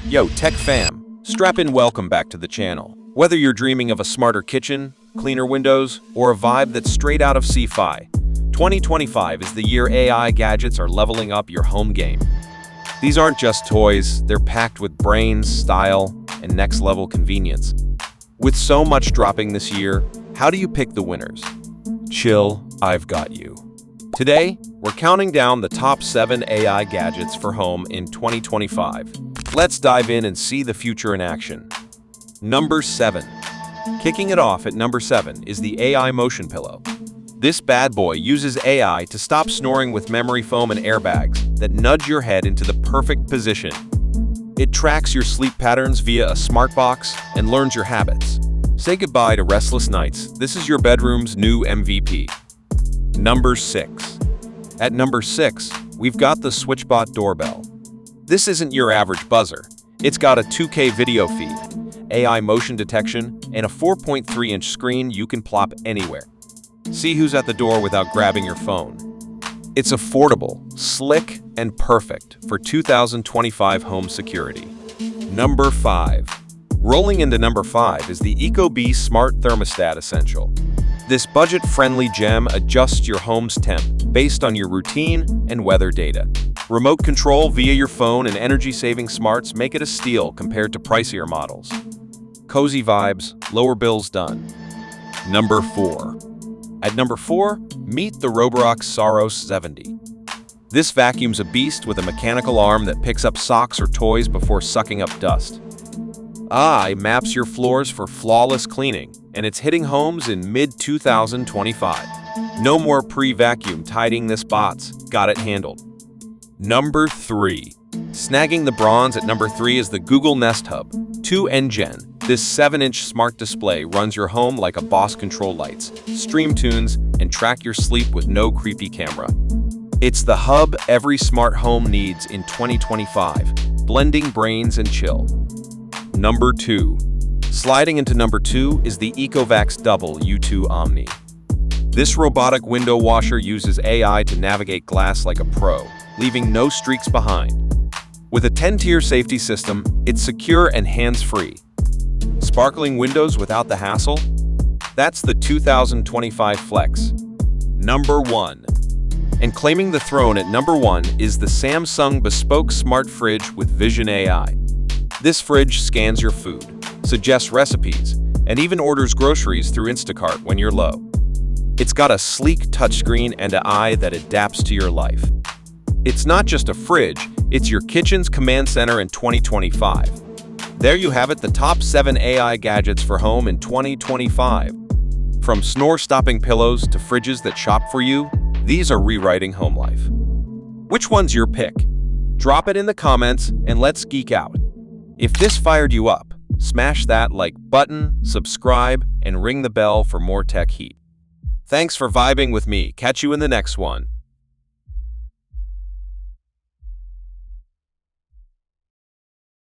Yo, Tech Fam, strap in, welcome back to the channel. Whether you're dreaming of a smarter kitchen, cleaner windows, or a vibe that's straight out of sci-fi, 2025 is the year AI gadgets are leveling up your home game. These aren't just toys, they're packed with brains, style, and next-level convenience. With so much dropping this year, how do you pick the winners? Chill, I've got you. Today, we're counting down the top 7 AI gadgets for home in 2025. Let's dive in and see the future in action. Number 7. Kicking it off at number 7 is the AI Motion Pillow. This bad boy uses AI to stop snoring with memory foam and airbags that nudge your head into the perfect position. It tracks your sleep patterns via a smart box and learns your habits. Say goodbye to restless nights. This is your bedroom's new MVP. Number 6. At number 6, we've got the SwitchBot Doorbell. This isn't your average buzzer. It's got a 2K video feed, AI motion detection, and a 4.3-inch screen you can plop anywhere. See who's at the door without grabbing your phone. It's affordable, slick, and perfect for 2025 home security. Number 5. Rolling into number 5 is the EcoB Smart Thermostat Essential. This budget-friendly gem adjusts your home's temp based on your routine and weather data. Remote control via your phone and energy-saving smarts make it a steal compared to pricier models. Cozy vibes, lower bills done. Number 4. At number 4, meet the Robox Soros 70. This vacuum's a beast with a mechanical arm that picks up socks or toys before sucking up dust. It maps your floors for flawless cleaning, and it's hitting homes in mid-2025. No more pre-vacuum tidying this bots, got it handled. Number 3. Snagging the bronze at number 3 is the Google Nest Hub 2 Gen. This 7-inch smart display runs your home like a boss. Control lights, stream tunes, and track your sleep with no creepy camera. It's the hub every smart home needs in 2025, blending brains and chill. Number 2. Sliding into number 2 is the Eovax U2 Omni. This robotic window washer uses AI to navigate glass like a pro, leaving no streaks behind. With a 10-tier safety system, it's secure and hands-free. Sparkling windows without the hassle? That's the 2025 Flex. Number 1. And claiming the throne at number 1 is the Samsung Bespoke Smart Fridge with Vision AI. This fridge scans your food, suggests recipes, and even orders groceries through Instacart when you're low. It's got a sleek touchscreen and an eye that adapts to your life. It's not just a fridge, it's your kitchen's command center in 2025. There you have it, the top 7 AI gadgets for home in 2025. From snore-stopping pillows to fridges that shop for you, these are rewriting home life. Which one's your pick? Drop it in the comments and let's geek out. If this fired you up, smash that like button, subscribe, and ring the bell for more tech heat. Thanks for vibing with me. Catch you in the next one.